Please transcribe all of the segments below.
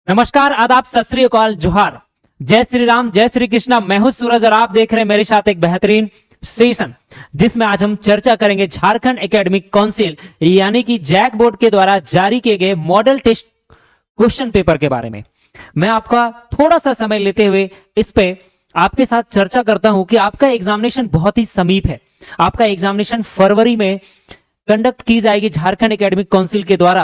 नमस्कार, आदाब, सत श्री अकाल, जोहार, जय श्री राम, जय श्री कृष्णा। मैं हूं सूरज और आप देख रहे हैं मेरे साथ एक बेहतरीन सेशन जिसमें आज हम चर्चा करेंगे झारखंड एकेडमिक काउंसिल यानी कि जैक बोर्ड के द्वारा जारी किए गए मॉडल टेस्ट क्वेश्चन पेपर के बारे में। मैं आपका थोड़ा सा समय लेते हुए इस पे आपके साथ चर्चा करता हूं कि आपका एग्जामिनेशन बहुत ही समीप है। आपका एग्जामिनेशन फरवरी में कंडक्ट की जाएगी झारखंड एकेडमिक काउंसिल के द्वारा।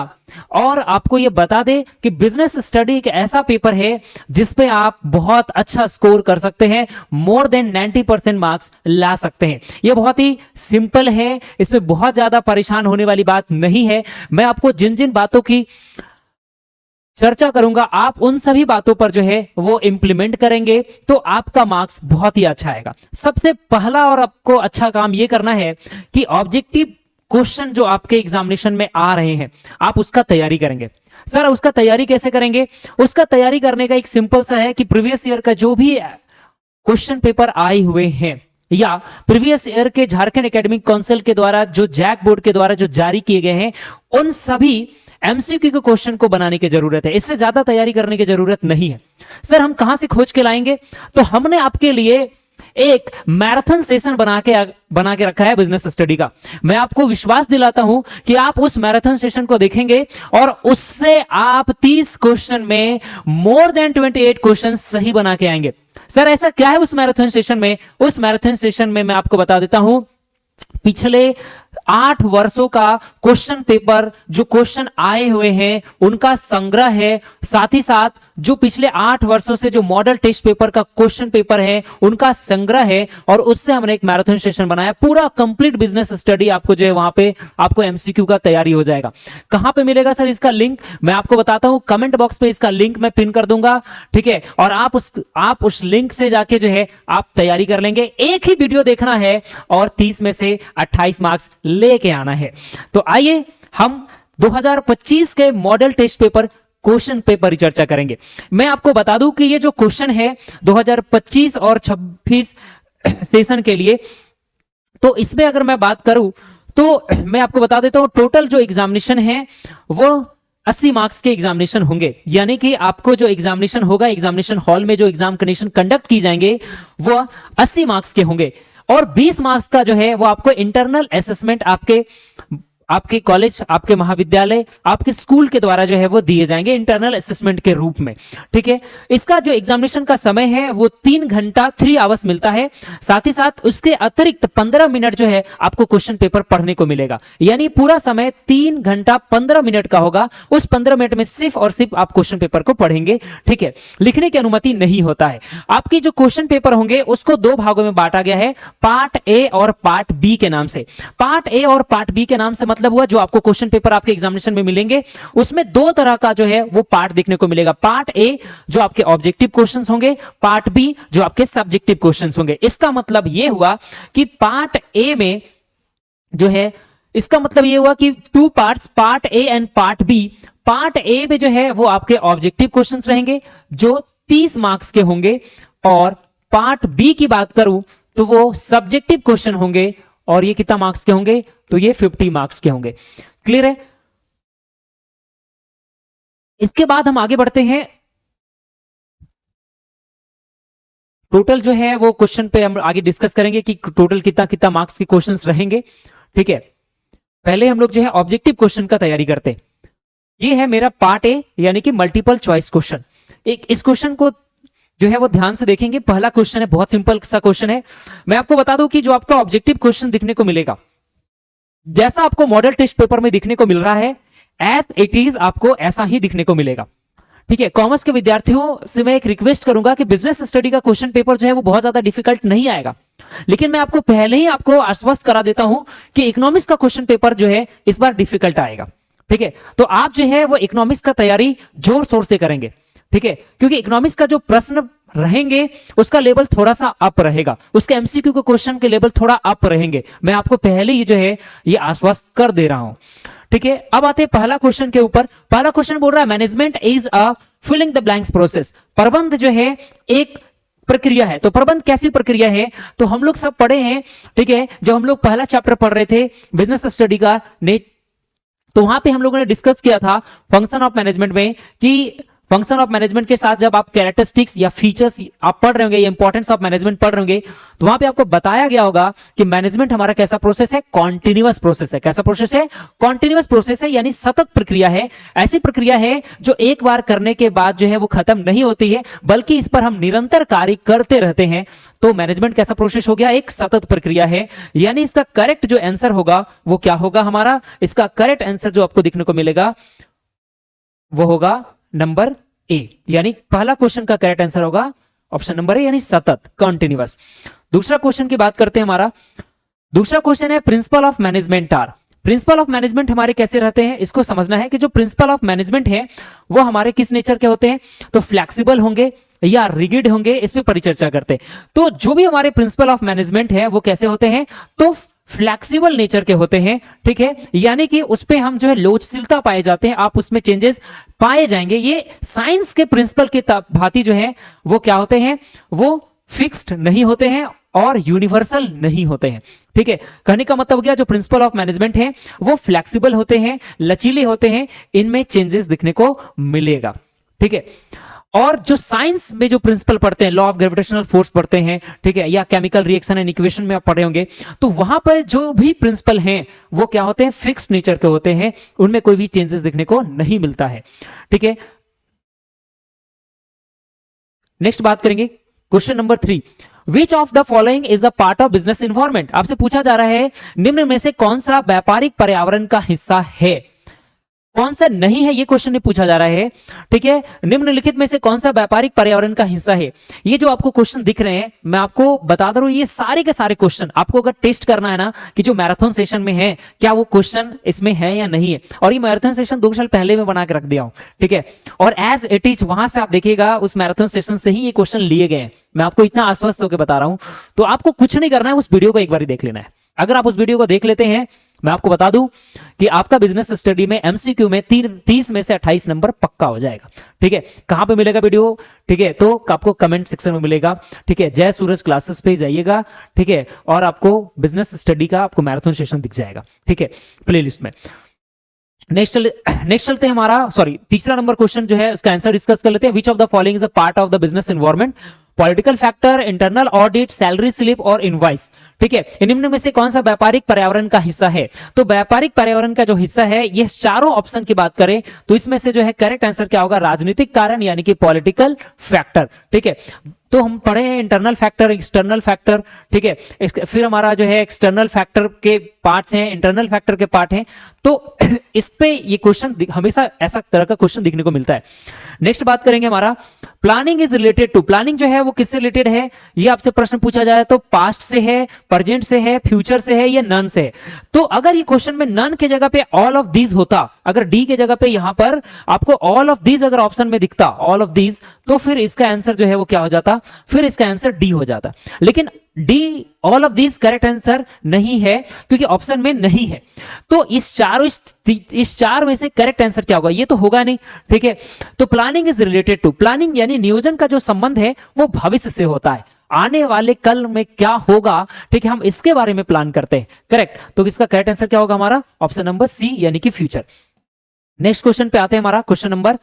और आपको यह बता दें कि बिजनेस स्टडी एक ऐसा पेपर है जिसपे आप बहुत अच्छा स्कोर कर सकते हैं, मोर देन 90% मार्क्स ला सकते हैं। यह बहुत ही सिंपल है, इसमें बहुत ज्यादा परेशान होने वाली बात नहीं है। मैं आपको जिन जिन बातों की चर्चा करूंगा आप उन सभी बातों पर जो है वो इंप्लीमेंट करेंगे तो आपका मार्क्स बहुत ही अच्छा आएगा। सबसे पहला और आपको अच्छा काम यह करना है कि ऑब्जेक्टिव क्वेश्चन जो आपके एग्जामिनेशन में आ रहे हैं आप उसका तैयारी करेंगे। सर उसका तैयारी कैसे करेंगे? उसका तैयारी करने का एक सिंपल सा है कि प्रीवियस ईयर का जो भी क्वेश्चन पेपर आए हुए हैं या प्रीवियस ईयर के झारखंड एकेडमिक काउंसिल के द्वारा जो जैक बोर्ड के द्वारा जो जारी किए गए हैं उन सभी एमसीक्यू के क्वेश्चन को बनाने की जरूरत है। इससे ज्यादा तैयारी करने की जरूरत नहीं है। सर हम कहां से खोज के लाएंगे? तो हमने आपके लिए एक मैराथन सेशन बना के रखा है बिजनेस स्टडी का। मैं आपको विश्वास दिलाता हूं कि आप उस मैराथन सेशन को देखेंगे और उससे आप 30 क्वेश्चन में मोर देन 28 क्वेश्चन सही बना के आएंगे। सर ऐसा क्या है उस मैराथन सेशन में? उस मैराथन सेशन में मैं आपको बता देता हूं पिछले 8 वर्षों का क्वेश्चन पेपर जो क्वेश्चन आए हुए हैं उनका संग्रह है, साथ ही साथ जो पिछले 8 वर्षों से जो मॉडल टेस्ट पेपर का क्वेश्चन पेपर है उनका संग्रह है और उससे हमने एक मैराथन सेशन बनाया। पूरा कंप्लीट बिजनेस स्टडी आपको जो है वहां पे आपको एमसीक्यू का तैयारी हो जाएगा। कहां पे मिलेगा सर इसका लिंक? मैं आपको बताता हूं, कमेंट बॉक्स पे इसका लिंक मैं पिन कर दूंगा, ठीक है। और आप उस लिंक से जाके जो है आप तैयारी कर लेंगे। एक ही वीडियो देखना है और 30 में से 28 मार्क्स लेके आना है। तो आइए हम 2025 के model test paper question paper की चर्चा करेंगे। मैं आपको बता दूं कि ये जो क्वेश्चन है 2025 और 26 सेशन के लिए, तो इसमें अगर मैं बात करूं तो मैं आपको बता देता हूं टोटल जो एग्जामिनेशन है वो 80 मार्क्स के एग्जामिनेशन होंगे। यानी कि आपको जो एग्जामिनेशन होगा, एग्जामिनेशन हॉल में जो एग्जामिनेशन कंडक्ट की जाएंगे वो 80 मार्क्स के होंगे और 20 मार्क्स का जो है वो आपको इंटरनल असेसमेंट आपके कॉलेज, आपके महाविद्यालय, आपके स्कूल के द्वारा जो है वो दिए जाएंगे इंटरनल असेसमेंट के रूप में, ठीक है। इसका जो एग्जामिनेशन का समय है वो 3 घंटा 3 आवर्स मिलता है। साथ ही साथ उसके अतिरिक्त 15 मिनट जो है आपको क्वेश्चन पेपर पढ़ने को मिलेगा। यानी पूरा समय 3 घंटा 15 मिनट का होगा। उस 15 मिनट में सिर्फ और सिर्फ आप क्वेश्चन पेपर को पढ़ेंगे, ठीक है। लिखने की अनुमति नहीं होता है। आपकी जो क्वेश्चन पेपर होंगे उसको 2 भागों में बांटा गया है, पार्ट ए और पार्ट बी के नाम से। पार्ट ए और पार्ट बी के नाम से मतलब हुआ जो आपको क्वेश्चन पेपर आपके एग्जामिनेशन में मिलेंगे उसमें 2 तरह का जो है वो पार्ट देखने को मिलेगा। पार्ट ए जो आपके ऑब्जेक्टिव क्वेश्चंस होंगे, पार्ट बी जो आपके सब्जेक्टिव क्वेश्चंस होंगे। इसका मतलब ये हुआ कि पार्ट ए में जो है, इसका मतलब ये हुआ कि 2 parts, part A and part B. Part A में जो है वो आपके ऑब्जेक्टिव क्वेश्चंस रहेंगे जो 30 मार्क्स के होंगे और पार्ट बी की बात करूं तो वो सब्जेक्टिव क्वेश्चन होंगे और ये कितना मार्क्स के होंगे? तो ये 50 मार्क्स के होंगे। क्लियर है? इसके बाद हम आगे बढ़ते हैं। टोटल जो है वो क्वेश्चन पे हम आगे डिस्कस करेंगे कि टोटल कितना कितना मार्क्स के क्वेश्चंस रहेंगे, ठीक है। पहले हम लोग जो है ऑब्जेक्टिव क्वेश्चन का तैयारी करते हैं। ये है मेरा पार्ट ए यानी कि मल्टीपल चॉइस क्वेश्चन। इस क्वेश्चन को जो है वो ध्यान से देखेंगे। पहला क्वेश्चन है, बहुत सिंपल सा क्वेश्चन है। मैं आपको बता दूं कि जो आपका ऑब्जेक्टिव क्वेश्चन दिखने को मिलेगा जैसा आपको मॉडल टेस्ट पेपर में दिखने को मिल रहा है एज इट इज आपको ऐसा ही दिखने को मिलेगा, ठीक है। कॉमर्स के विद्यार्थियों से मैं एक रिक्वेस्ट करूंगा कि बिजनेस स्टडी का क्वेश्चन पेपर जो है वो बहुत ज्यादा डिफिकल्ट नहीं आएगा, लेकिन मैं आपको पहले ही आपको आश्वस्त करा देता हूं कि इकोनॉमिक्स का क्वेश्चन पेपर जो है इस बार डिफिकल्ट आएगा, ठीक है। तो आप जो है वो इकोनॉमिक्स का तैयारी जोर शोर से करेंगे, ठीक है, क्योंकि इकोनॉमिक्स का जो प्रश्न रहेंगे उसका लेवल थोड़ा सा अप रहेगा, उसके एमसीक्यू के क्वेश्चन के लेवल थोड़ा अप रहेंगे। मैं आपको पहले ही जो है ये आश्वस्त कर दे रहा हूं, ठीक है। अब आते हैं पहला क्वेश्चन के ऊपर। पहला क्वेश्चन बोल रहा है management is a filling the blanks process. प्रबंध जो है एक प्रक्रिया है। तो प्रबंध कैसी प्रक्रिया है? तो हम लोग सब पढ़े हैं, ठीक है। जब हम लोग पहला चैप्टर पढ़ रहे थे बिजनेस स्टडी का तो वहां पे हम लोगों ने डिस्कस किया था फंक्शन ऑफ मैनेजमेंट में कि फंक्शन ऑफ मैनेजमेंट के साथ जब आप कैरेक्टरिस्टिक्स या फीचर्स आप पढ़ रहे होंगे, इंपॉर्टेंस ऑफ मैनेजमेंट पढ़ रहे होंगे, तो वहां पे आपको बताया गया होगा कि मैनेजमेंट हमारा कैसा प्रोसेस है, कॉन्टिन्यूअस प्रोसेस है। कैसा प्रोसेस है? कॉन्टिन्यूअस प्रोसेस है, यानी सतत प्रक्रिया है। ऐसी प्रक्रिया है जो एक बार करने के बाद जो है वो खत्म नहीं होती है, बल्कि इस पर हम निरंतर कार्य करते रहते हैं। तो मैनेजमेंट कैसा प्रोसेस हो गया? एक सतत प्रक्रिया है। यानी इसका करेक्ट जो आंसर होगा वो क्या होगा हमारा? इसका करेक्ट आंसर जो आपको दिखने को मिलेगा वो होगा नंबर ए, यानी पहला क्वेश्चन का करेक्ट आंसर होगा ऑप्शन नंबर ए, यानी सतत, कॉन्टिन्यूअस। दूसरा क्वेश्चन की बात करते हैं। हमारा दूसरा क्वेश्चन है principle of management are. Principle of management हमारे कैसे रहते हैं, इसको समझना है कि जो प्रिंसिपल ऑफ मैनेजमेंट है वो हमारे किस नेचर के होते हैं, तो फ्लेक्सिबल होंगे या रिगिड होंगे, इस पे परिचर्चा करते हैं। तो जो भी हमारे प्रिंसिपल ऑफ मैनेजमेंट है वो कैसे होते हैं, तो फ्लेक्सिबल नेचर के होते हैं, ठीक है। यानी कि उस पे हम जो है लोचशीलता पाए जाते हैं, आप उसमें चेंजेस पाए जाएंगे। ये साइंस के प्रिंसिपल के भांति जो है वो क्या होते हैं, वो फिक्स्ड नहीं होते हैं और यूनिवर्सल नहीं होते हैं, ठीक है। कहने का मतलब हो गया जो प्रिंसिपल ऑफ मैनेजमेंट है वो फ्लेक्सिबल होते हैं, लचीले होते हैं, इनमें चेंजेस दिखने को मिलेगा, ठीक है। और जो साइंस में जो प्रिंसिपल पढ़ते हैं, लॉ ऑफ ग्रेविटेशनल फोर्स पढ़ते हैं, ठीक है, या केमिकल रिएक्शन एंड इक्वेशन में आप पढ़े होंगे, तो वहां पर जो भी प्रिंसिपल हैं वो क्या होते हैं, फिक्स्ड नेचर के होते हैं, उनमें कोई भी चेंजेस दिखने को नहीं मिलता है, ठीक है। नेक्स्ट बात करेंगे question number 3, which of the following is a part of business environment. आपसे पूछा जा रहा है निम्न में से कौन सा व्यापारिक पर्यावरण का हिस्सा है, कौन सा नहीं है, ये क्वेश्चन नहीं पूछा जा रहा है, ठीक है। निम्नलिखित में से कौन सा व्यापारिक पर्यावरण का हिस्सा है। ये जो आपको क्वेश्चन दिख रहे हैं मैं आपको बता दे रहा हूं, ये सारे के सारे क्वेश्चन आपको अगर टेस्ट करना है ना कि जो मैराथन सेशन में है क्या वो क्वेश्चन इसमें है या नहीं है, और ये मैराथन सेशन 2 साल पहले में बना के रख दिया हूं, ठीक है। और एज इट इज वहां से आप देखिएगा उस मैराथन सेशन से ही ये क्वेश्चन लिए गए हैं, मैं आपको इतना आश्वस्त होकर बता रहा हूं। तो आपको कुछ नहीं करना है, उस वीडियो को एक बार देख लेना है। अगर आप उस वीडियो को देख लेते हैं, मैं आपको बता दूं कि आपका बिजनेस स्टडी में एमसीक्यू में 30 में से 28 नंबर पक्का हो जाएगा, ठीक है। कहां पे मिलेगा वीडियो, ठीक है, तो आपको कमेंट सेक्शन में मिलेगा, ठीक है। जय सूरज क्लासेस पे जाइएगा, ठीक है, और आपको बिजनेस स्टडी का आपको मैराथन सेशन दिख जाएगा, ठीक है, प्लेलिस्ट में। नेक्स्ट चलते हैं हमारा, सॉरी, तीसरा नंबर क्वेश्चन जो है उसका आंसर डिस्कस कर लेते हैं। Which of the following is a part of the business environment, political factor, internal audit, salary slip और इनवॉइस, ठीक है। निम्न में से कौन सा व्यापारिक पर्यावरण का हिस्सा है। तो व्यापारिक पर्यावरण का जो हिस्सा है, ये चारों ऑप्शन की बात करें तो इसमें से जो है करेक्ट आंसर क्या होगा, राजनीतिक कारण यानी कि पॉलिटिकल फैक्टर, ठीक है। तो हम पढ़े हैं इंटरनल फैक्टर, एक्सटर्नल फैक्टर, ठीक है। फिर हमारा जो है एक्सटर्नल फैक्टर के पार्ट्स हैं, इंटरनल फैक्टर के पार्ट हैं। तो इस पे ये क्वेश्चन हमेशा ऐसा तरह का क्वेश्चन दिखने को मिलता है। नेक्स्ट बात करेंगे हमारा planning is related to, planning जो है वो किससे रिलेटेड है, ये आपसे प्रश्न पूछा जाए तो पास्ट से है, प्रेजेंट से है, फ्यूचर से है या नन से है। तो अगर ये क्वेश्चन में नन के जगह पे ऑल ऑफ दीज होता, अगर डी के जगह पे यहां पर आपको ऑल ऑफ दीज अगर ऑप्शन में दिखता, ऑल ऑफ दीज, तो फिर इसका आंसर जो है वो क्या हो जाता, फिर इसका आंसर डी हो जाता। लेकिन D all of this correct answer नहीं है क्योंकि ऑप्शन में नहीं है। तो इस चार में से करेक्ट आंसर क्या होगा, ये तो होगा नहीं, ठीक है। तो planning is related to, planning यानी नियोजन का जो संबंध है वो भविष्य से होता है, आने वाले कल में क्या होगा, ठीक है, हम इसके बारे में प्लान करते हैं, करेक्ट। तो इसका करेक्ट आंसर क्या होगा हमारा, ऑप्शन नंबर सी यानी कि फ्यूचर। नेक्स्ट क्वेश्चन पे आते हैं, हमारा क्वेश्चन नंबर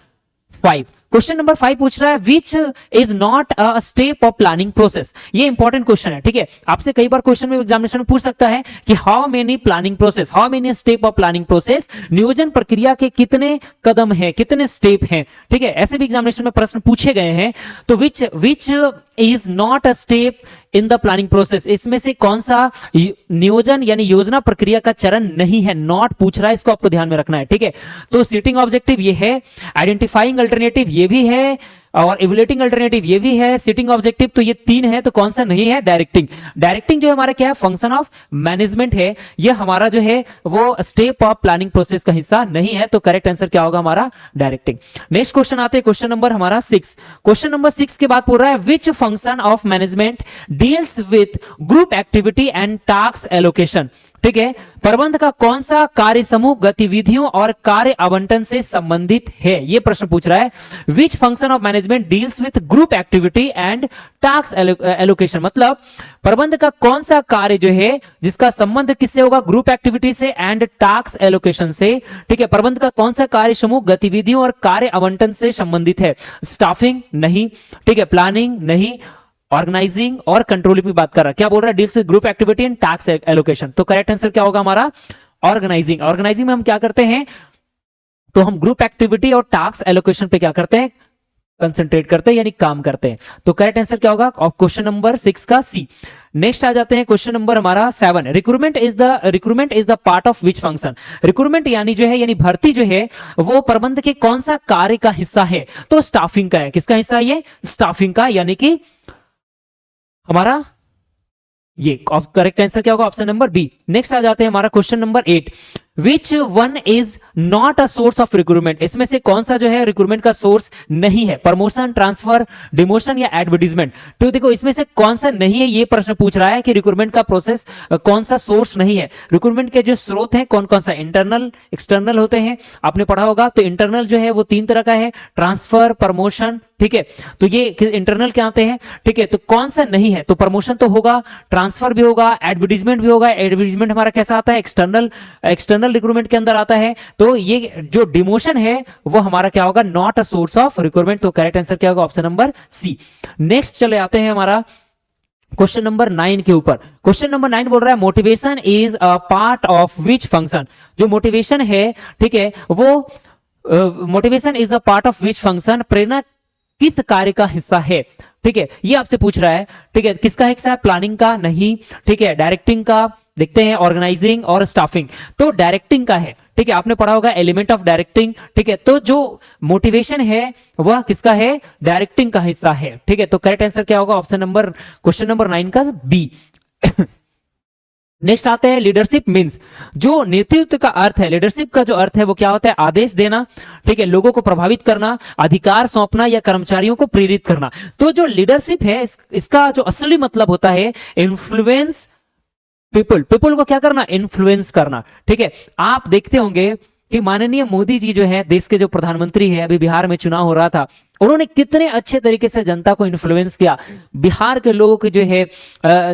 5। क्वेश्चन नंबर 5 पूछ रहा है which is not a step of planning process. ये इंपॉर्टेंट क्वेश्चन है, ठीक है। आपसे कई बार क्वेश्चन में एग्जामिनेशन में पूछ सकता है कि how many planning process, how many step of planning process, नियोजन प्रक्रिया के कितने कदम हैं, कितने स्टेप हैं, ठीक है। ऐसे भी एग्जामिनेशन में प्रश्न पूछे गए हैं। तो which is not a step in the planning process, इसमें से कौन सा नियोजन यानी योजना प्रक्रिया का चरण नहीं है, नॉट पूछ रहा है, इसको आपको ध्यान में रखना है, ठीक है। तो सीटिंग ऑब्जेक्टिव ये है, आइडेंटिफाइंग अल्टरनेटिव ये भी है, और इवैल्यूएटिंग अल्टरनेटिव ये भी है, सिटिंग ऑब्जेक्टिव तो ये 3 है। तो कौन सा नहीं है, डायरेक्टिंग। डायरेक्टिंग जो हमारा क्या है, फंक्शन ऑफ मैनेजमेंट है, ये हमारा जो है वो स्टेप ऑफ प्लानिंग प्रोसेस का हिस्सा नहीं है। तो करेक्ट आंसर क्या होगा हमारा, डायरेक्टिंग। नेक्स्ट क्वेश्चन आते हैं क्वेश्चन नंबर हमारा 6। क्वेश्चन नंबर 6 के बाद पूछ रहा है which function of management deals with group activity and task allocation, ठीक है। प्रबंध का कौन सा कार्य समूह गतिविधियों और कार्य आवंटन से संबंधित है, यह प्रश्न पूछ रहा है। Which function of management management deals with group activity and task allocation, मतलब प्रबंध का कौन सा कार्य जो है जिसका संबंध किससे होगा, ग्रुप एक्टिविटी से एंड टास्क एलोकेशन से, ठीक है। प्रबंध का कौन सा कार्य समूह गतिविधियों और कार्य आवंटन से संबंधित है, स्टाफिंग नहीं, ठीक है, प्लानिंग नहीं, ऑर्गेनाइजिंग और कंट्रोलिंग की बात कर रहा है। क्या बोल रहा है, deals with group activity and task allocation. तो करेक्ट आंसर क्या होगा हमारा, ऑर्गेनाइजिंग। ऑर्गेनाइजिंग में हम क्या करते हैं, तो हम ग्रुप एक्टिविटी और टास्क एलोकेशन पे क्या करते हैं, कंसंट्रेट करते हैं, यानी काम करते हैं। तो करेक्ट आंसर क्या होगा, क्वेश्चन नंबर 6 का सी। नेक्स्ट आ जाते हैं क्वेश्चन नंबर हमारा 7। Recruitment is the part of which function. Recruitment यानी जो है, यानी भर्ती जो है वो प्रबंध के कौन सा कार्य का हिस्सा है, तो स्टाफिंग का है। किसका हिस्सा है ये, स्टाफिंग का, यानी कि हमारा ये करेक्ट आंसर क्या होगा, ऑप्शन नंबर बी। नेक्स्ट आ जाते हैं हमारा question number 8। Which one is not a source of recruitment. इसमें से कौन सा जो है रिक्रूटमेंट का सोर्स नहीं है, प्रमोशन, ट्रांसफर, डिमोशन या एडवर्टीजमेंट। तो देखो इसमें से कौन सा नहीं है, ये प्रश्न पूछ रहा है कि रिक्रूटमेंट का प्रोसेस कौन सा सोर्स नहीं है। रिक्रूटमेंट के जो स्रोत हैं कौन कौन सा, इंटरनल, एक्सटर्नल होते हैं, आपने पढ़ा होगा। तो इंटरनल जो है वो 3 तरह का है, ट्रांसफर, प्रमोशन, ठीक है। तो ये इंटरनल क्या आते हैं, ठीक है। तो कौन सा नहीं है, तो प्रमोशन तो होगा, ट्रांसफर भी होगा, एडवर्टीजमेंट भी होगा। एडवर्टीजमेंट हमारा कैसा आता है, एक्सटर्नल रिक्रूटमेंट के अंदर आता है। तो ये जो डिमोशन है वो हमारा क्या होगा, not a source of recruitment. तो करेक्ट आंसर क्या होगा, ऑप्शन नंबर सी। नेक्स्ट चले आते हैं हमारा क्वेश्चन नंबर 9 के ऊपर। क्वेश्चन नंबर 9 बोल रहा है motivation is a part of which function. जो मोटिवेशन है, ठीक है, वो motivation is a part of which function, प्रेरणा किस कार्य का हिस्सा है, ठीक है। ये आपसे पूछ रहा है, ठीक है। किसका हिस्सा है, प्लानिंग का नहीं, ठीक है, डायरेक्टिंग का, देखते हैं ऑर्गेनाइजिंग और स्टाफिंग। तो डायरेक्टिंग का है, ठीक है, आपने पढ़ा होगा एलिमेंट ऑफ डायरेक्टिंग, ठीक है। तो जो मोटिवेशन है वह किसका है, डायरेक्टिंग का हिस्सा है, ठीक है। तो करेक्ट आंसर क्या होगा, ऑप्शन नंबर, क्वेश्चन नंबर 9 का बी। नेक्स्ट आते हैं लीडरशिप मीन्स। जो नेतृत्व का अर्थ है, लीडरशिप का जो अर्थ है वो क्या होता है, आदेश देना, ठीक है, लोगों को प्रभावित करना, अधिकार सौंपना या कर्मचारियों को प्रेरित करना। तो जो लीडरशिप है इसका जो असली मतलब होता है इन्फ्लुएंस पीपल को क्या करना, इन्फ्लुएंस करना, ठीक है। आप देखते होंगे कि माननीय मोदी जी जो है, देश के जो प्रधानमंत्री है, अभी बिहार में चुनाव हो रहा था, उन्होंने कितने अच्छे तरीके से जनता को इन्फ्लुएंस किया। बिहार के लोगों के जो है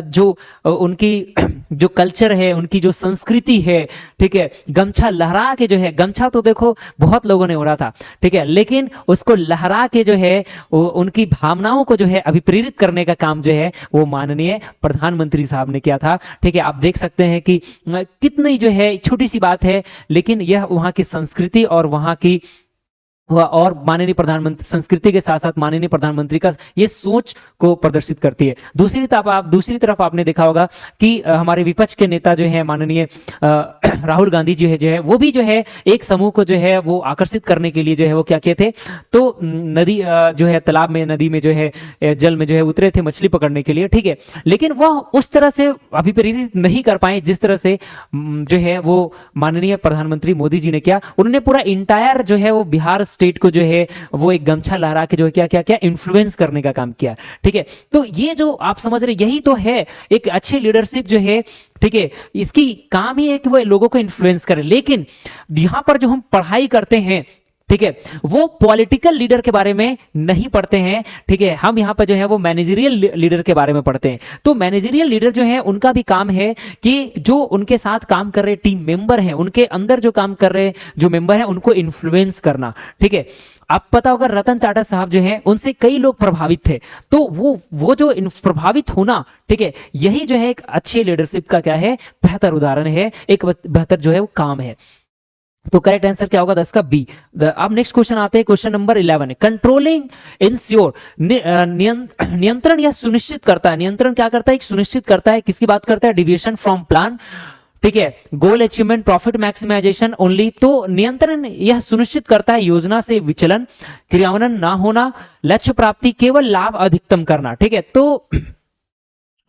जो उनकी जो कल्चर है, उनकी जो संस्कृति है, ठीक है, गमछा लहरा के जो है, गमछा तो देखो बहुत लोगों ने ओढ़ा था, ठीक है, लेकिन उसको लहरा के जो है उनकी भावनाओं को जो है अभिप्रेरित करने का काम जो है वो माननीय प्रधानमंत्री साहब ने किया था, ठीक है। आप देख सकते हैं कि कितनी जो है छोटी सी बात है, लेकिन यह वहां की संस्कृति और वहां की और माननीय प्रधानमंत्री संस्कृति के साथ साथ माननीय प्रधानमंत्री का ये सोच को प्रदर्शित करती है। दूसरी तरफ आपने देखा होगा कि हमारे विपक्ष के नेता जो है माननीय राहुल गांधी जी है, जो है वो भी जो है एक समूह को जो है वो आकर्षित करने के लिए जो है वो क्या किए थे, तो नदी जो है तालाब में, नदी में जो है जल में जो है उतरे थे मछली पकड़ने के लिए, ठीक है। लेकिन वह उस तरह से अभिप्रेरित नहीं कर पाए जिस तरह से जो है वो माननीय प्रधानमंत्री मोदी जी ने किया। उन्होंने पूरा इंटायर जो है वो बिहार स्टेट को जो है वो एक गमछा लहरा के जो है क्या क्या क्या इन्फ्लुएंस करने का काम किया, ठीक है। तो ये जो आप समझ रहे, यही तो है एक अच्छी लीडरशिप जो है, ठीक है, इसकी काम ही है कि वो लोगों को इन्फ्लुएंस करे। लेकिन यहां पर जो हम पढ़ाई करते हैं, ठीक है, वो पॉलिटिकल लीडर के बारे में नहीं पढ़ते हैं, ठीक है। हम यहाँ पर जो है वो मैनेजरियल लीडर के बारे में पढ़ते हैं। तो मैनेजरियल लीडर जो है उनका भी काम है कि जो उनके साथ काम कर रहे टीम मेंबर हैं, उनके अंदर जो काम कर रहे जो मेंबर हैं उनको इन्फ्लुएंस करना, ठीक है। आप पता होगा रतन टाटा साहब जो है उनसे कई लोग प्रभावित थे, तो वो जो प्रभावित होना, ठीक है, यही जो है एक अच्छी लीडरशिप का क्या है, बेहतर उदाहरण है, एक बेहतर जो है वो काम है। तो करेक्ट आंसर क्या होगा 10 का बी। अब नेक्स्ट क्वेश्चन आते हैं, क्वेश्चन नंबर 11 है कंट्रोलिंग इंश्योर, नियंत्रण या सुनिश्चित करता है। नियंत्रण क्या करता है, एक सुनिश्चित करता है, किसकी बात करता है, डिविएशन फ्रॉम प्लान, ठीक है, goal achievement, profit maximisation only. तो नियंत्रण यह सुनिश्चित करता है योजना से विचलन, क्रियान्वयन ना होना, लक्ष्य प्राप्ति, केवल लाभ अधिकतम करना, ठीक है। तो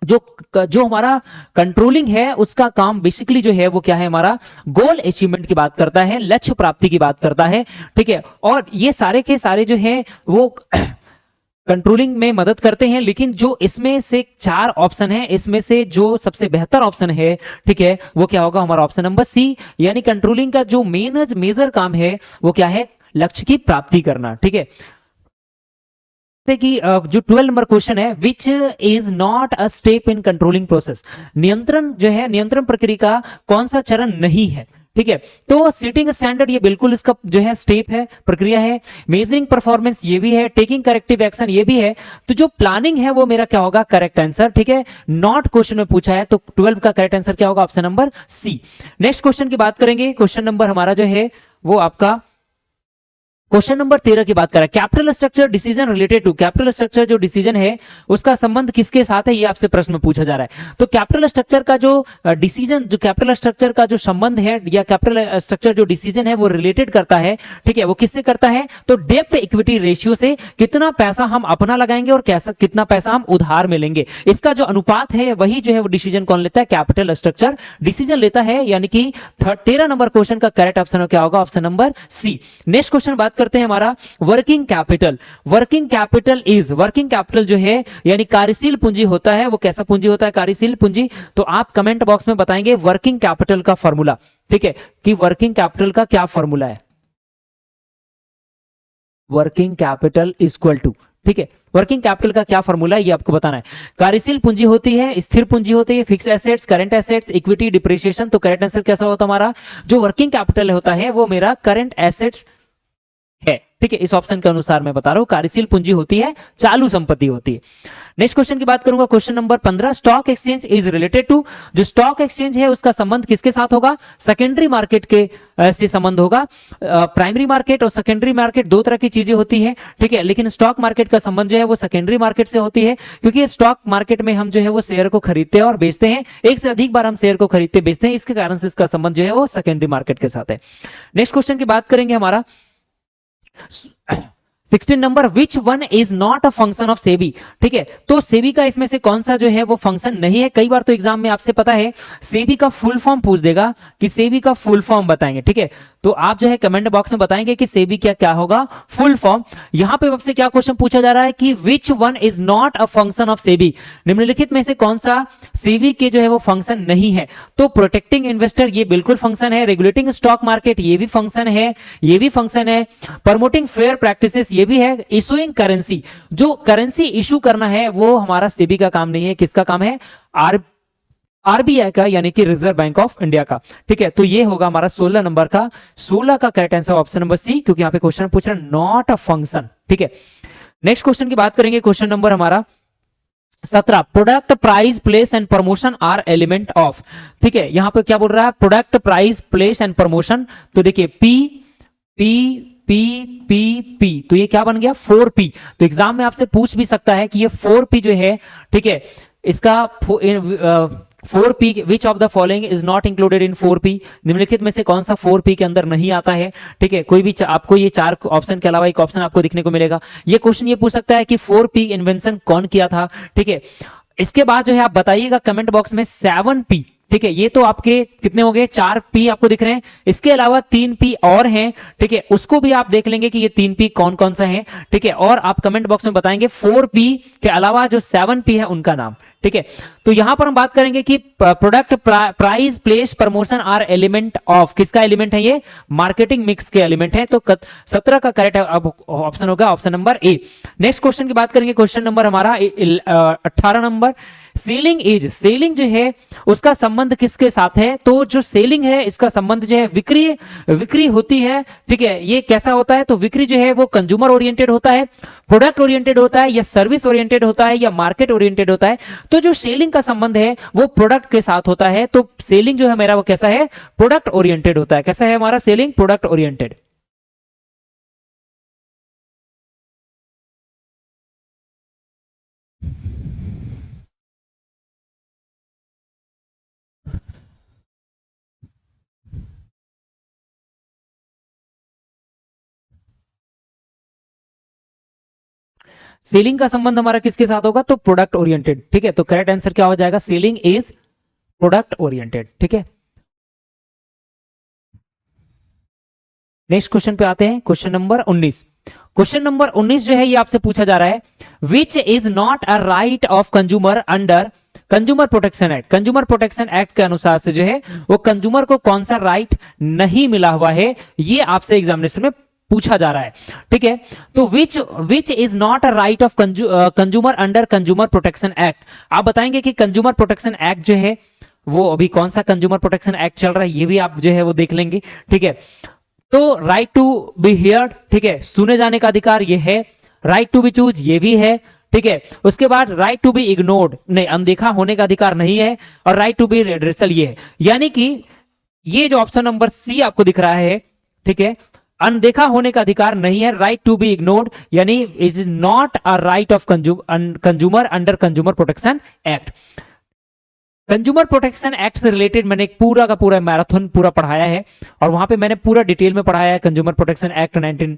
जो हमारा कंट्रोलिंग है उसका काम बेसिकली जो है वो क्या है, हमारा गोल अचीवमेंट की बात करता है, लक्ष्य प्राप्ति की बात करता है, ठीक है। और ये सारे के सारे जो है वो कंट्रोलिंग में मदद करते हैं। लेकिन जो इसमें से 4 ऑप्शन है, इसमें से जो सबसे बेहतर ऑप्शन है, ठीक है, वो क्या होगा, हमारा ऑप्शन नंबर सी। यानी कंट्रोलिंग का जो मेजर काम है वो क्या है, लक्ष्य की प्राप्ति करना, ठीक है। कि जो 12 नंबर क्वेश्चन है, which is not a step in controlling process, नियंत्रण जो है, नियंत्रण प्रक्रिया का कौन सा चरण नहीं है, ठीक है। तो सीटिंग स्टैंडर्ड ये बिल्कुल इसका जो है स्टेप है, प्रक्रिया है। मेजरिंग परफॉर्मेंस ये भी है, टेकिंग करेक्टिव एक्शन ये भी है। तो जो प्लानिंग है वो मेरा क्या होगा, करेक्ट आंसर, ठीक है। नॉट क्वेश्चन में पूछा है, तो 12 का करेक्ट आंसर क्या होगा, option number C. Next question की बात करेंगे, क्वेश्चन नंबर हमारा जो है वो आपका क्वेश्चन नंबर 13 की बात करें, capital structure decision related to, capital structure जो डिसीजन है उसका संबंध किसके साथ है, ये आपसे प्रश्न पूछा जा रहा है। तो कैपिटल स्ट्रक्चर का जो डिसीजन, जो कैपिटल स्ट्रक्चर का जो संबंध है या कैपिटल स्ट्रक्चर जो डिसीजन है वो रिलेटेड करता है, ठीक है, वो किससे करता है, तो डेब्ट इक्विटी रेशियो से, कितना पैसा हम अपना लगाएंगे और कैसा कितना पैसा हम उधार मिलेंगे, इसका जो अनुपात है वही जो है वो डिसीजन कौन लेता है, कैपिटल स्ट्रक्चर डिसीजन लेता है। यानी कि 13 नंबर क्वेश्चन का करेक्ट ऑप्शन क्या होगा, option number C. Next question बात करते हैं हमारा working capital. Working capital is, working capital जो है यानी कार्यशील पूंजी होता है, वो कैसा पूंजी होता है, कार्यशील पूंजी। तो आप कमेंट बॉक्स में बताएंगे वर्किंग कैपिटल का फॉर्मूला, ठीक है, कि वर्किंग कैपिटल का क्या फॉर्मूला है। वर्किंग कैपिटल इक्वल टू, ठीक है, वर्किंग कैपिटल का क्या फॉर्मूला है ये आपको बताना है। कार्यशील पूंजी होती है, स्थिर पूंजी होती है, fix assets, current assets, equity, depreciation. तो करेक्ट आंसर कैसा होता है हमारा, जो वर्किंग कैपिटल होता है वो मेरा करंट एसेट्स है, ठीक है। इस ऑप्शन के अनुसार मैं बता रहा हूं, कार्यशील पूंजी होती है, चालू संपत्ति होती है। नेक्स्ट क्वेश्चन की बात करूंगा, question number 15, stock exchange is related to, जो स्टॉक एक्सचेंज है उसका संबंध किसके साथ होगा, सेकेंडरी मार्केट के से संबंध होगा। प्राइमरी मार्केट और सेकेंडरी मार्केट दो तरह की चीजें होती है, ठीक है, लेकिन स्टॉक मार्केट का संबंध जो है वो सेकेंडरी मार्केट से होती है, क्योंकि स्टॉक मार्केट में हम जो है वो शेयर को खरीदते हैं और बेचते हैं, एक से अधिक बार हम शेयर को खरीदते बेचते हैं, इसके कारण से इसका संबंध जो है वो सेकेंडरी मार्केट के साथ है। नेक्स्ट क्वेश्चन की बात करेंगे हमारा 16 number, which one is not a function of SEBI, ठीक है। तो सेबी का इसमें से कौन सा जो है वो फंक्शन नहीं है। कई बार तो एग्जाम में आपसे पता है सेबी का फुल फॉर्म पूछ देगा कि सेबी का फुल फॉर्म बताएंगे, ठीक है। तो आप जो है कमेंट बॉक्स में बताएंगे कि सेबी क्या क्या होगा फुल फॉर्म। यहां पे आपसे क्या क्वेश्चन पूछा जा रहा है कि which one is not a function of SEBI, निम्नलिखित में से कौन सा सेबी के जो है वो फंक्शन नहीं है। तो प्रोटेक्टिंग इन्वेस्टर ये बिल्कुल फंक्शन है, रेगुलेटिंग स्टॉक मार्केट ये भी फंक्शन है, ये भी फंक्शन है, प्रमोटिंग फेयर प्रैक्टिसेस ये भी है, इशूइंग करेंसी, जो करेंसी इशू करना है वो हमारा सेबी का काम नहीं है, किसका काम है, आरबीआई का, यानी कि रिजर्व बैंक ऑफ इंडिया का, ठीक है। तो ये होगा हमारा 16 नंबर का, 16 का correct answer option number C, क्योंकि यहां पे क्वेश्चन पूछ रहा है नॉट अ फंक्शन, ठीक है। नेक्स्ट क्वेश्चन की बात करेंगे, क्वेश्चन नंबर हमारा 17, product price place and promotion are element of, ठीक है। यहां पे क्या बोल रहा है, product price place and promotion. तो देखिए P P P P P, तो ये क्या बन गया 4P। तो एग्जाम में आपसे पूछ भी सकता है कि ये 4P जो है, ठीक है, इसका 4P which of the following is not included in 4P, निम्नलिखित में से कौन सा 4P के अंदर नहीं आता है, ठीक है। कोई भी आपको ये 4 ऑप्शन के अलावा एक ऑप्शन आपको दिखने को मिलेगा। ये क्वेश्चन ये पूछ सकता है कि 4P इन्वेंशन कौन किया था, ठीक है। इसके बाद जो है आप बताइएगा कमेंट बॉक्स में 7P, ठीक है। ये तो आपके कितने हो गए, 4P आपको दिख रहे हैं, इसके अलावा 3P और हैं, ठीक है, उसको भी आप देख लेंगे कि ये 3P कौन कौन सा है, ठीक है। और आप कमेंट बॉक्स में बताएंगे 4P के अलावा जो 7P है उनका नाम, ठीक है। तो यहां पर हम बात करेंगे कि product price place promotion are element of, किसका एलिमेंट है, ये मार्केटिंग मिक्स के एलिमेंट है। तो 17 का करेक्ट अब ऑप्शन होगा option number A. Next question की बात करेंगे, क्वेश्चन नंबर हमारा 18 नंबर, सेलिंग एज, सेलिंग जो है उसका संबंध किसके साथ है। तो जो सेलिंग है इसका संबंध जो है विक्री होती है, ठीक है। ये कैसा होता है, तो विक्री जो है वो कंज्यूमर ओरिएंटेड होता है, प्रोडक्ट ओरिएंटेड होता है, या सर्विस ओरिएंटेड होता है, या मार्केट ओरिएंटेड होता है। तो जो सेलिंग का संबंध है वो प्रोडक्ट के साथ होता है। तो सेलिंग जो है मेरा वो कैसा है, प्रोडक्ट ओरिएंटेड होता है। कैसा है हमारा सेलिंग, प्रोडक्ट ओरिएंटेड। सेलिंग का संबंध हमारा किसके साथ होगा, तो प्रोडक्ट ओरिएंटेड, ठीक है। तो करेक्ट आंसर क्या हो जाएगा, सेलिंग इज प्रोडक्ट ओरिएंटेड, ठीक है। नेक्स्ट क्वेश्चन पे आते हैं, क्वेश्चन नंबर 19। क्वेश्चन नंबर 19 जो है ये आपसे पूछा जा रहा है, which is not a right of consumer under consumer protection act. Consumer protection act के अनुसार से जो है वो कंज्यूमर को कौन सा राइट नहीं मिला हुआ है, ये आपसे एग्जामिनेशन में पूछा जा रहा है, ठीक है। तो which is not a right of consumer under consumer protection act. आप बताएंगे कि कंज्यूमर प्रोटेक्शन एक्ट जो है वो अभी कौन सा कंज्यूमर प्रोटेक्शन एक्ट चल रहा है, ये भी आप जो है वो देख लेंगे, ठीक है। तो राइट टू बी हियर्ड, ठीक है, सुने जाने का अधिकार ये है। राइट टू बी चूज ये भी है, ठीक है। उसके बाद राइट टू बी इग्नोर्ड, नहीं, अनदेखा होने का अधिकार नहीं है। और राइट टू बी रेड्रेसल ये है। यानी कि ये जो ऑप्शन नंबर सी आपको दिख रहा है, ठीक है, अनदेखा होने का अधिकार नहीं है। राइट टू बी इग्नोर्ड यानी is not a right of consumer under consumer protection act. Consumer protection act से रिलेटेड मैंने एक पूरा का पूरा मैराथन पूरा पढ़ाया है और वहां पे मैंने पूरा डिटेल में पढ़ाया है कंज्यूमर प्रोटेक्शन एक्ट 19,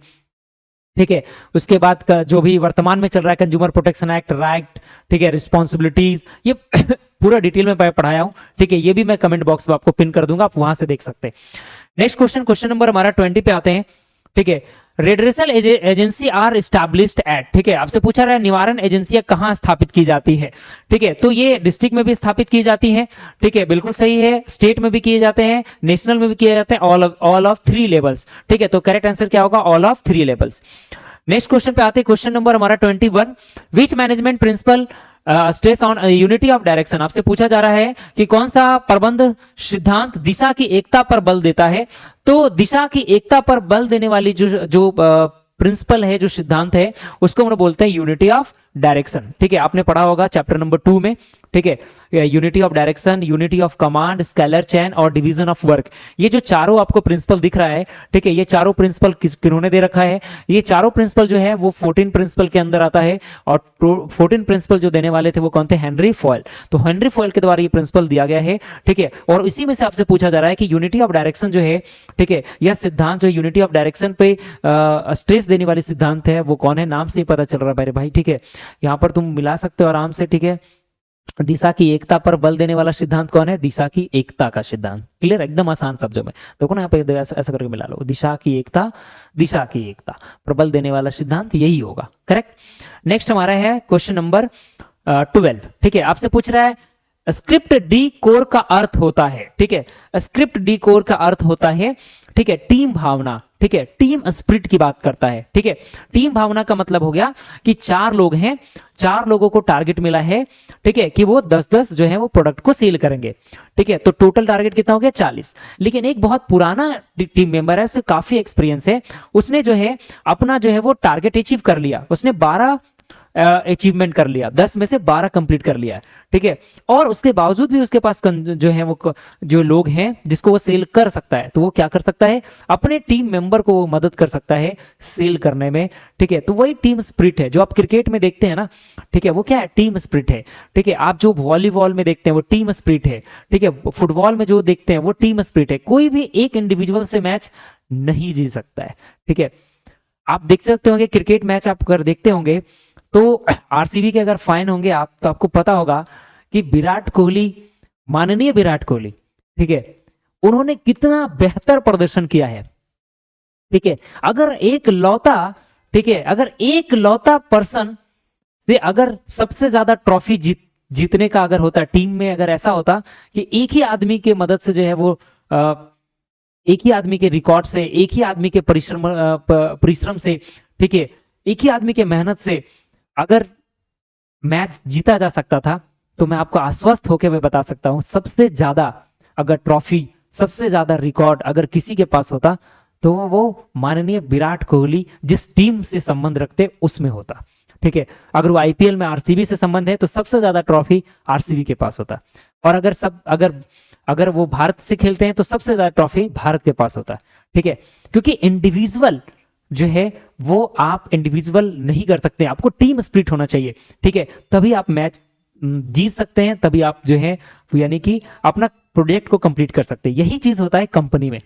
ठीक है। उसके बाद का जो भी वर्तमान में चल रहा है कंज्यूमर प्रोटेक्शन एक्ट, राइट, ठीक है, रिस्पॉन्सिबिलिटीज, ये पूरा डिटेल में पढ़ाया हूं, ठीक है। ये भी मैं कमेंट बॉक्स में आपको पिन कर दूंगा, आप वहां से देख सकते हैं। नेक्स्ट क्वेश्चन नंबर हमारा 20 पे आते हैं, ठीक है। Redressal agency are established at, ठीक है, आपसे पूछा रहा है निवारण एजेंसियां कहां स्थापित की जाती है, ठीक है। तो ये डिस्ट्रिक्ट में भी स्थापित की जाती है, ठीक है, बिल्कुल सही है। स्टेट में भी किए जाते हैं, नेशनल में भी किए जाते हैं, ऑल ऑफ 3 लेवल्स, ठीक है। तो करेक्ट आंसर क्या होगा, all of 3 levels. Next question पे आते हैं, क्वेश्चन नंबर हमारा 21, which management principle stress on unity of direction. आपसे पूछा जा रहा है कि कौन सा प्रबंध सिद्धांत दिशा की एकता पर बल देता है। तो दिशा की एकता पर बल देने वाली जो प्रिंसिपल है, जो सिद्धांत है, उसको हम बोलते हैं यूनिटी ऑफ डायरेक्शन, ठीक है। आपने पढ़ा होगा चैप्टर नंबर 2 में, ठीक है, unity of direction, unity of command, scalar chain और डिवीजन ऑफ वर्क। ये जो चारों आपको प्रिंसिपल दिख रहा है, ठीक है, ये चारों प्रिंसिपल किन्होंने दे रखा है, ये चारों प्रिंसिपल जो है वो 14 प्रिंसिपल के अंदर आता है और 14 प्रिंसिपल जो देने वाले थे वो कौन थे, हेनरी फॉयल। तो हेनरी फॉयल के द्वारा ये प्रिंसिपल दिया गया है, ठीक है। और इसी में से आपसे पूछा जा रहा है कि यूनिटी ऑफ डायरेक्शन जो है, ठीक है, यह सिद्धांत जो यूनिटी ऑफ डायरेक्शन पे स्ट्रेस देने वाली सिद्धांत है वो कौन है, नाम से ही पता चल रहा है मेरे भाई, ठीक है। यहाँ पर तुम मिला सकते हो आराम से, ठीक है। दिशा की एकता पर बल देने वाला सिद्धांत कौन है, दिशा की एकता का सिद्धांत। क्लियर, एकदम आसान शब्दों में देखो ना, यहाँ पे ऐसा करके मिला लो, दिशा की एकता पर बल देने वाला सिद्धांत यही होगा, करेक्ट। नेक्स्ट हमारा है क्वेश्चन नंबर 12, ठीक है। आपसे पूछ रहा है स्क्रिप्ट डी कोर का अर्थ होता है, ठीक है। स्क्रिप्ट डी कोर का अर्थ होता है, ठीक है, टीम भावना, ठीक है, टीम स्पिरिट की बात करता है, ठीक है। टीम भावना का मतलब हो गया कि 4 लोग हैं, 4 लोगों को टारगेट मिला है, ठीक है, कि वो 10-10 जो है वो प्रोडक्ट को सेल करेंगे, ठीक है। तो टोटल टारगेट कितना हो गया, 40। लेकिन एक बहुत पुराना टीम मेंबर है, उसे काफी एक्सपीरियंस है, उसने जो है अपना जो है वो टारगेट अचीव कर लिया, उसने 12 अचीवमेंट कर लिया, 10 में से 12 कंप्लीट कर लिया है, ठीक है। और उसके बावजूद भी उसके पास जो है वो जो लोग हैं जिसको वो सेल कर सकता है, तो वो क्या कर सकता है, अपने टीम मेंबर को वो मदद कर सकता है सेल करने में, ठीक है। तो वही टीम स्पिरिट है जो आप क्रिकेट में देखते हैं ना, ठीक है, वो क्या है, टीम स्पिरिट है, ठीक है। आप जो वॉलीबॉल में देखते हैं वो टीम स्पिरिट है, ठीक है। फुटबॉल में जो देखते हैं वो टीम स्पिरिट है। कोई भी एक इंडिविजुअल से मैच नहीं जीत सकता है, ठीक है। आप देख सकते होंगे क्रिकेट मैच आप अगर देखते होंगे तो आरसीबी के अगर फैन होंगे आप, तो आपको पता होगा कि विराट कोहली, माननीय विराट कोहली, ठीक है, उन्होंने कितना बेहतर प्रदर्शन किया है, ठीक है। अगर एक लौता, ठीक है, अगर एक लौता पर्सन से अगर सबसे ज्यादा ट्रॉफी जीतने का अगर होता टीम में, अगर ऐसा होता कि एक ही आदमी के मदद से जो है वो एक ही आदमी के रिकॉर्ड से, एक ही आदमी के परिश्रम से, ठीक है, एक ही आदमी के मेहनत से अगर मैच जीता जा सकता था, तो मैं आपको आश्वस्त होकर मैं बता सकता हूं सबसे ज्यादा अगर ट्रॉफी, सबसे ज्यादा रिकॉर्ड अगर किसी के पास होता तो वो माननीय विराट कोहली जिस टीम से संबंध रखते उसमें होता, ठीक है। अगर वो आईपीएल में आरसीबी से संबंध है तो सबसे ज्यादा ट्रॉफी आरसीबी के पास होता, और अगर वो भारत से खेलते हैं तो सबसे ज्यादा ट्रॉफी भारत के पास होता, ठीक है। क्योंकि इंडिविजुअल जो है वो आप इंडिविजुअल नहीं कर सकते, आपको टीम स्पिरिट होना चाहिए, ठीक है, तभी आप मैच जीत सकते हैं, तभी आप जो है यानी कि अपना प्रोजेक्ट को कंप्लीट कर सकते हैं। यही चीज होता है कंपनी में।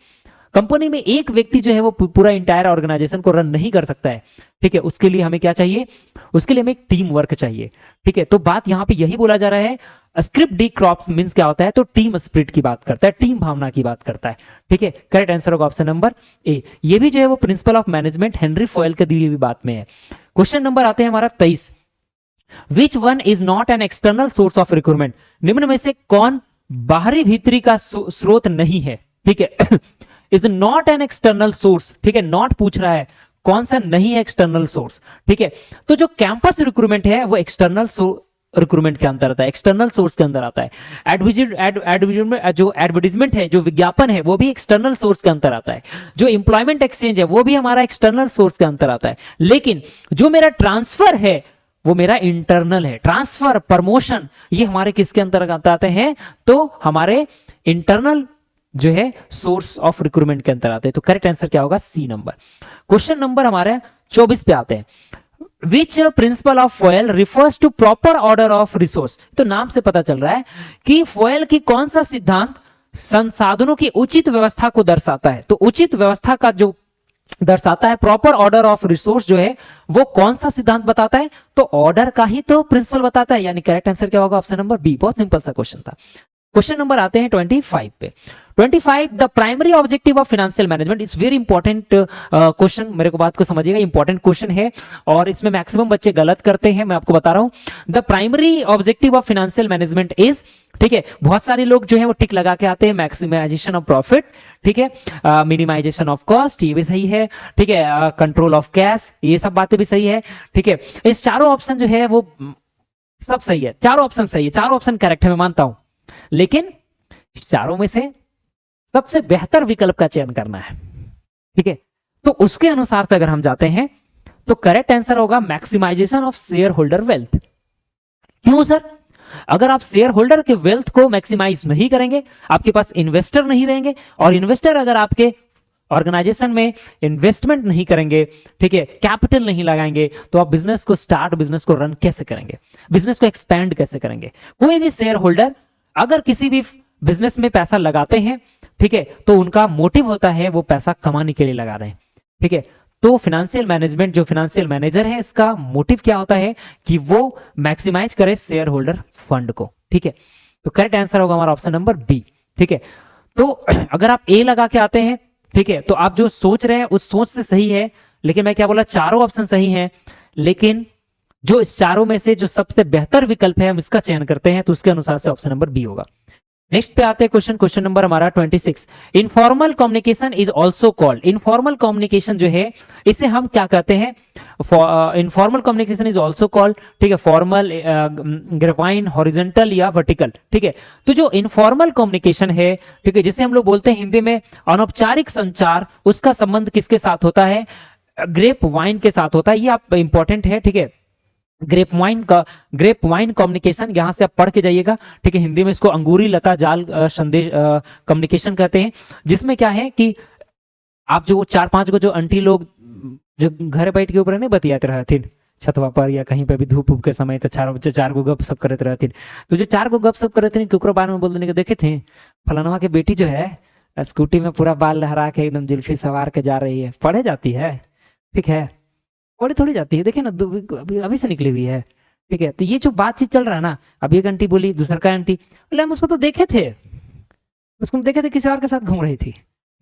कंपनी में एक व्यक्ति जो है वो पूरा इंटायर ऑर्गेनाइजेशन को रन नहीं कर सकता है, ठीक है। उसके लिए हमें क्या चाहिए, उसके लिए हमें एक टीम वर्क चाहिए, ठीक है। तो बात यहां पे यही बोला जा रहा है, स्क्रिप्ट डी क्रॉप्स मींस क्या होता है, तो टीम स्पिरिट की बात करता है, टीम भावना की बात करता है, ठीक है। करेक्ट आंसर होगा ऑप्शन नंबर ए। ये भी जो है वो principal of management Henry foil के दी हुई बात में है। क्वेश्चन नंबर आते हैं हमारा 23, which one is not an external source of recruitment. निम्न में से कौन बाहरी भीतरी का स्रोत नहीं है, ठीक है। Is not an external source, ठीक है, नॉट पूछ रहा है कौन सा नहीं है एक्सटर्नल सोर्स, ठीक है। तो जो कैंपस रिक्रूटमेंट है वो एक्सटर्नल रिक्रूटमेंट के अंदर आता है, एक्सटर्नल सोर्स के अंदर आता है। एडवर्टाइजमेंट जो एडवर्टाइजमेंट है, जो विज्ञापन है, वो भी एक्सटर्नल सोर्स के अंदर आता है। जो एम्प्लॉयमेंट एक्सचेंज है वो भी हमारा एक्सटर्नल सोर्स के अंदर आता है। लेकिन जो मेरा ट्रांसफर है वो मेरा इंटरनल है। ट्रांसफर, प्रमोशन, ये हमारे किसके अंतर्गत आते हैं? तो हमारे इंटरनल जो है सोर्स ऑफ रिक्रूटमेंट के अंदर आते हैं। तो करेक्ट आंसर क्या होगा? सी नंबर। क्वेश्चन नंबर हमारे 24 पे आते हैं। Which principle of Fayol refers to proper order of resource. तो नाम से पता चल रहा है कि फॉयल की कौन सा सिद्धांत संसाधनों की उचित व्यवस्था को दर्शाता है। तो उचित व्यवस्था का जो दर्शाता है, प्रॉपर ऑर्डर ऑफ रिसोर्स जो है, वो कौन सा सिद्धांत बताता है? तो ऑर्डर का ही तो प्रिंसिपल बताता है। यानी करेक्ट आंसर क्या होगा? Option number B. बहुत सिंपल सा क्वेश्चन था। क्वेश्चन नंबर आते हैं 25 पे। 25, the primary objective of financial management is very important question. मेरे को बात को समझिएगा, इंपॉर्टेंट क्वेश्चन है और इसमें मैक्सिमम बच्चे गलत करते हैं, मैं आपको बता रहा हूं। The primary objective of financial management is, ठीक है, बहुत सारे लोग जो है वो टिक लगा के आते हैं, मैक्सिमाइजेशन ऑफ प्रॉफिट, ठीक है, मिनिमाइजेशन ऑफ कॉस्ट, ये भी सही है, ठीक है, कंट्रोल ऑफ कैश, ये सब बातें भी सही है, ठीक है। इस चारों ऑप्शन जो है वो सब सही है, चारों ऑप्शन सही है, चारों ऑप्शन करेक्ट है, मैं मानता हूं। लेकिन चारों में से सबसे बेहतर विकल्प का चयन करना है, ठीक है। तो उसके अनुसार से अगर हम जाते हैं तो करेक्ट आंसर होगा maximisation of shareholder wealth. क्यों सर? अगर आप शेयर होल्डर के वेल्थ को मैक्सिमाइज नहीं करेंगे, आपके पास इन्वेस्टर नहीं रहेंगे, और इन्वेस्टर अगर आपके ऑर्गेनाइजेशन में इन्वेस्टमेंट नहीं करेंगे, ठीक है, कैपिटल नहीं लगाएंगे, तो आप बिजनेस को स्टार्ट, बिजनेस को रन कैसे करेंगे? बिजनेस को एक्सपेंड कैसे करेंगे? कोई भी शेयर होल्डर अगर किसी भी बिजनेस में पैसा लगाते हैं, ठीक है, तो उनका मोटिव होता है वो पैसा कमाने के लिए लगा रहे हैं, ठीक है। तो फाइनेंशियल मैनेजमेंट, जो फाइनेंशियल मैनेजर है, इसका मोटिव क्या होता है कि वो मैक्सिमाइज करे शेयर होल्डर फंड को, ठीक है। तो करेक्ट आंसर होगा हमारा ऑप्शन नंबर बी, ठीक है। तो अगर आप ए लगा के आते हैं, ठीक है, तो आप जो सोच रहे हैं उस सोच से सही है, लेकिन मैं क्या बोला, चारों ऑप्शन सही हैं, लेकिन जो इस चारों में से जो सबसे बेहतर विकल्प है हम इसका चयन करते हैं, तो उसके अनुसार से ऑप्शन नंबर बी होगा। नेक्स्ट पे आते हैं क्वेश्चन नंबर हमारा 26। Informal communication is also called. Informal communication जो है इसे हम क्या कहते हैं? Informal communication is also called, ठीक है, फॉर्मल, ग्रेवाइन, हॉरिजॉन्टल या वर्टिकल, ठीक है। तो जो इनफॉर्मल कम्युनिकेशन है, ठीक है, जिसे हम लोग बोलते हैं हिंदी में अनौपचारिक संचार, उसका संबंध किसके साथ होता है? ग्रेप वाइन के साथ होता है। ये आप इंपॉर्टेंट है, ठीक है। ग्रेप वाइन कम्युनिकेशन, यहां से आप पढ़ के जाइएगा, ठीक है। हिंदी में इसको अंगूरी लता जाल संदेश कम्युनिकेशन कहते हैं, जिसमें क्या है कि आप जो 4-5 को जो आंटी लोग जो घर बैठ के ऊपर नहीं बतियाते रहते छतवा पर या कहीं पे भी धूप के समय, तो चार को गप सब करते रहते। तो जो 4 को गप सब करते थे, कुकरो बार में बोल देने के देखे थे, फलानवा की बेटी जो है स्कूटी में पूरा बाल लहरा के एकदम जुल्फी सवार के जा रही है, पढ़े जाती है, ठीक है, थोड़ी थोड़ी जाती है, देखिए ना, अभी से निकली हुई है, ठीक है। तो ये जो बातचीत चल रहा है ना, अभी एक आंटी बोली, दूसरा का आंटी बोले हम उसको तो देखे थे, उसको देखे थे किसी और के साथ घूम रही थी,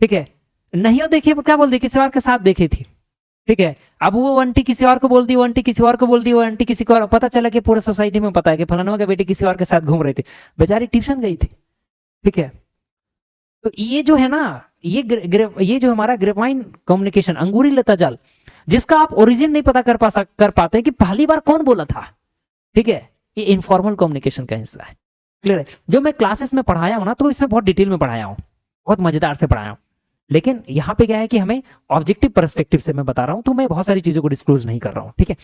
ठीक है। नहीं हो देखिए, क्या बोल दी, किसी और के साथ देखी थी, ठीक है। अब वो आंटी किसी और को बोल दी, वो आंटी किसी और को बोल दी, वो आंटी किसी को और, पता चला कि पूरे सोसाइटी में पता है कि फलाना का बेटी किसी और के साथ घूम रही थी, बेचारी ट्यूशन गई थी, ठीक है। तो ये जो है ना, ये जो हमारा ग्रेवाइन कम्युनिकेशन, अंगूरी लता जाल, जिसका आप ओरिजिन नहीं पता कर पाते कि पहली बार कौन बोला था, ठीक है, ये इनफॉर्मल कम्युनिकेशन का हिस्सा है। क्लियर है? जो मैं क्लासेस में पढ़ाया हूं ना, तो इसमें बहुत डिटेल में पढ़ाया हूं, बहुत मजेदार से पढ़ाया हूं, लेकिन यहाँ पे क्या है कि हमें ऑब्जेक्टिव पर्सपेक्टिव से मैं बता रहा हूं, तो मैं बहुत सारी चीजों को डिस्क्लोज नहीं कर रहा हूं, ठीक है।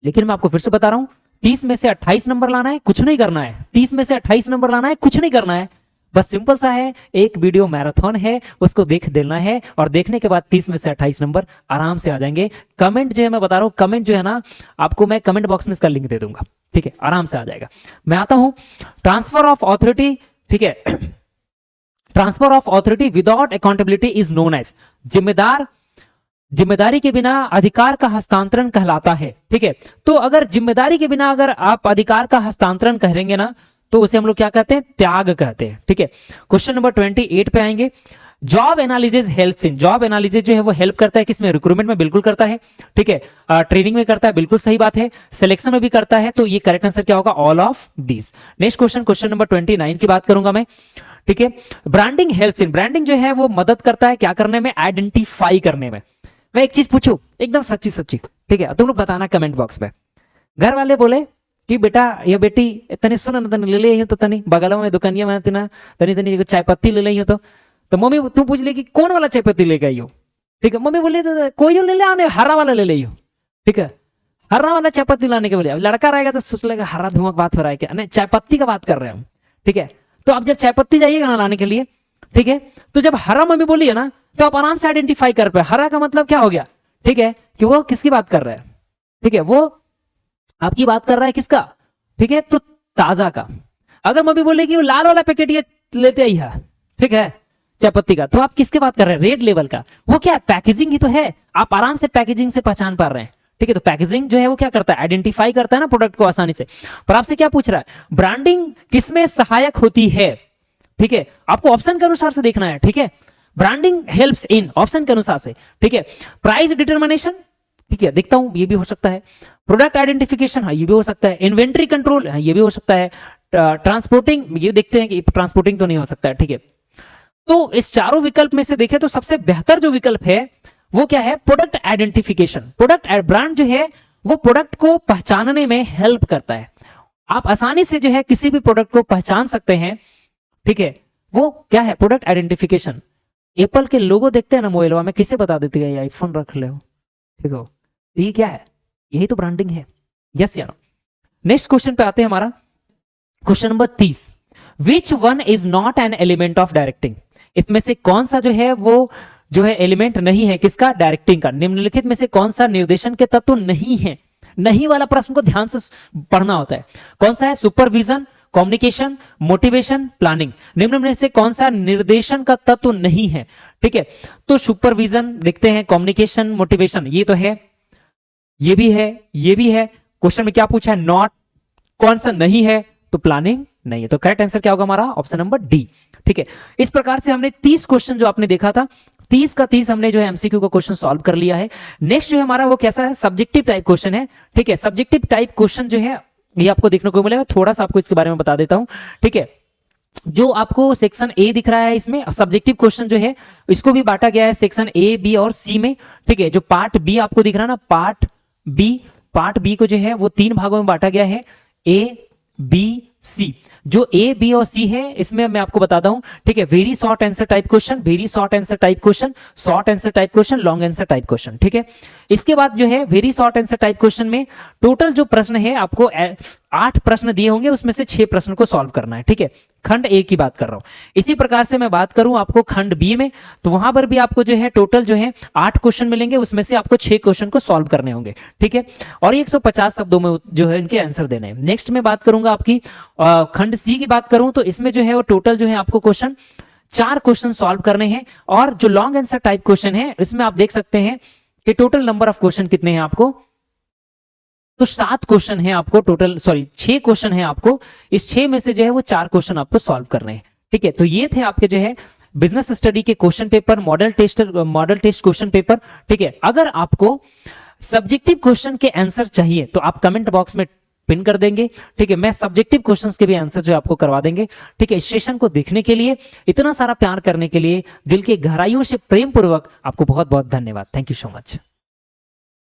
लेकिन मैं आपको फिर से बता रहा हूं, 30 में से 28 नंबर लाना है, कुछ नहीं करना है। 30 में से 28 नंबर लाना है, कुछ नहीं करना है, बस सिंपल सा है, एक वीडियो मैराथन है, उसको देख देना है, और देखने के बाद 30 में से 28 नंबर आराम से आ जाएंगे। कमेंट जो है, मैं बता रहा हूं, कमेंट जो है ना, आपको मैं कमेंट बॉक्स में इसका लिंक दे दूंगा, ठीक है, आराम से आ जाएगा। मैं आता हूं, ट्रांसफर ऑफ ऑथोरिटी, ठीक है, transfer of authority without accountability is known as. जिम्मेदारी के बिना अधिकार का हस्तांतरण कहलाता है, ठीक है। तो अगर जिम्मेदारी के बिना अगर आप अधिकार का हस्तांतरण करेंगे ना, तो उसे हम लोग क्या कहते हैं? त्याग कहते हैं, ठीक है। क्वेश्चन नंबर 28 पे आएंगे। Job analysis help in. Job analysis जो है वो हेल्प करता है किसमें? रिक्रूटमेंट में बिल्कुल करता है, ठीक है। ट्रेनिंग में करता है, बिल्कुल सही बात है। सिलेक्शन में भी करता है, तो ये करेक्ट आंसर क्या होगा? All of this. Next question number 29 की बात करूंगा मैं। ठीक है। ब्रांडिंग हेल्प्स इन, ब्रांडिंग जो है वो मदद करता है क्या करने में, आइडेंटिफाई करने में। मैं एक चीज पूछूं एकदम सच्ची सच्ची, ठीक है, तुम लोग बताना कमेंट बॉक्स में। घर वाले बोले कि बेटा या बेटी तनी सुन न तनी ले ले तो तनी बगल में दुकानिया में तना तनी तनी एगो चाय पत्ती ले ले तो मम्मी तुम पूछ ले कि कौन वाला चाय पत्ती लेके आई हो, ठीक है। मम्मी बोली तो कोई ले ले आने, हरा वाला ले ले, ठीक है, हरा वाला चाय पत्ती लाने के बोले। अब लड़का रहेगा तो सोच लेगा हरा धुआं बात हो रहा है क्या, नहीं चाय पत्ती का बात कर रहे हैं हम, ठीक है। तो आप जब चाय पत्ती जाइएगा ना लाने के लिए, ठीक है, तो जब हरा मम्मी बोली है ना तो आप आराम से आइडेंटिफाई कर पाए हरा का मतलब क्या हो गया, ठीक है, कि वो किसकी बात कर रहा है, ठीक है, वो आपकी बात कर रहा है किसका, ठीक है, तो ताजा का। अगर मम्मी बोले कि वो लाल वाला पैकेट ये लेते आई है, ठीक है, चाय पत्ती का, तो आप किसके बात कर रहे हैं, रेड लेवल का। वो क्या है, पैकेजिंग ही तो है, आप आराम से पैकेजिंग से पहचान पा रहे हैं, ठीक है। तो पैकेजिंग जो है वो क्या करता है, आइडेंटिफाई करता है ना प्रोडक्ट को आसानी से। पर आपसे क्या पूछ रहा है, ब्रांडिंग किसमें सहायक होती है, ठीक है, आपको ऑप्शन के अनुसार से देखना है, ठीक है। ब्रांडिंग हेल्प्स इन, ऑप्शन के अनुसार से, ठीक है। प्राइस डिटरमिनेशन, ठीक है, देखता हूं ये भी हो सकता है। प्रोडक्ट आइडेंटिफिकेशन, हाँ ये भी हो सकता है। इन्वेंट्री कंट्रोल, हाँ ये भी हो सकता है। ट्रांसपोर्टिंग, ये देखते हैं कि ट्रांसपोर्टिंग तो नहीं हो सकता है, ठीक है। तो इस चारों विकल्प में से देखें तो सबसे बेहतर जो विकल्प है वो क्या है, प्रोडक्ट आइडेंटिफिकेशन। प्रोडक्ट ब्रांड जो है वो प्रोडक्ट को पहचानने में हेल्प करता है। आप आसानी से जो है किसी भी प्रोडक्ट को पहचान सकते हैं, ठीक है, वो क्या है, प्रोडक्ट आइडेंटिफिकेशन। एप्पल के लोगो देखते हैं ना मोबाइल में, किसे बता देते हैं आईफोन रख ले, ठीक हो, ये क्या है, यही तो ब्रांडिंग है, यस यार। नेक्स्ट क्वेश्चन पे आते हैं, हमारा question number 30, which one is not an element of directing. इसमें से कौन सा जो है वो जो है एलिमेंट नहीं है किसका, डायरेक्टिंग का। निम्नलिखित में से कौन सा निर्देशन के तत्व नहीं है, नहीं वाला प्रश्न को ध्यान से पढ़ना होता है। कौन सा है, सुपरविजन, कम्युनिकेशन, मोटिवेशन, प्लानिंग। निम्न में से कौन सा निर्देशन का तत्व नहीं है, ठीक है। तो सुपरविजन देखते हैं, कम्युनिकेशन, मोटिवेशन, ये तो है, ये भी है, ये भी है। क्वेश्चन में क्या पूछा है, नॉट, कौन सा नहीं है, तो प्लानिंग नहीं है। तो करेक्ट आंसर क्या होगा हमारा, ऑप्शन नंबर डी, ठीक है। इस प्रकार से हमने 30 क्वेश्चन जो आपने देखा था 30 का 30 हमने जो है एमसीक्यू का क्वेश्चन सॉल्व कर लिया है। नेक्स्ट जो है हमारा वो कैसा है, सब्जेक्टिव टाइप क्वेश्चन है, ठीक है। सब्जेक्टिव टाइप क्वेश्चन जो है ये आपको देखने को मिलेगा, थोड़ा सा आपको इसके बारे में बता देता हूं, ठीक है। जो आपको सेक्शन ए दिख रहा है इसमें सब्जेक्टिव क्वेश्चन जो है इसको भी बांटा गया है सेक्शन ए, बी और सी में, ठीक है। जो पार्ट बी आपको दिख रहा है ना, पार्ट बी को जो है वो 3 भागों में बांटा गया है, ए, बी, सी। जो ए, बी और सी है इसमें मैं आपको बताता हूं, ठीक है। Very short answer type question, very short answer type question, short answer type question, long answer type question, ठीक है। इसके बाद जो है very short answer type question में टोटल जो प्रश्न है आपको 8 प्रश्न दिए होंगे, उसमें से 6 प्रश्न को सॉल्व करना है, ठीक है। खंड ए की बात कर रहा हूं। इसी प्रकार से मैं बात करूं आपको खंड बी में, तो वहां पर भी आपको जो है टोटल जो है 8 क्वेश्चन मिलेंगे, उसमें से आपको 6 क्वेश्चन को सॉल्व करने होंगे, ठीक है। और 150 शब्दों में जो है इनके आंसर देने हैं। नेक्स्ट में बात करूंगा आपकी खंड सी की बात करूं तो इसमें जो है वो टोटल जो है आपको क्वेश्चन 4 क्वेश्चन सॉल्व करने हैं। और जो लॉन्ग आंसर टाइप क्वेश्चन है इसमें आप देख सकते हैं कि टोटल नंबर ऑफ क्वेश्चन कितने हैं आपको, तो 7 क्वेश्चन है आपको टोटल, सॉरी 6 क्वेश्चन है आपको। इस 6 में से जो है वो 4 क्वेश्चन आपको सॉल्व करने हैं, ठीक है। तो ये थे आपके जो है बिजनेस स्टडी के question paper, model test question paper, ठीक है। अगर आपको सब्जेक्टिव क्वेश्चन के आंसर चाहिए तो आप कमेंट बॉक्स में पिन कर देंगे, ठीक है। मैं सब्जेक्टिव क्वेश्चंस के भी आंसर जो आपको करवा देंगे, ठीक है। इस सेशन को देखने के लिए, इतना सारा प्यार करने के लिए, दिल के गहराइयों से प्रेम पूर्वक आपको बहुत बहुत धन्यवाद। Thank you so much.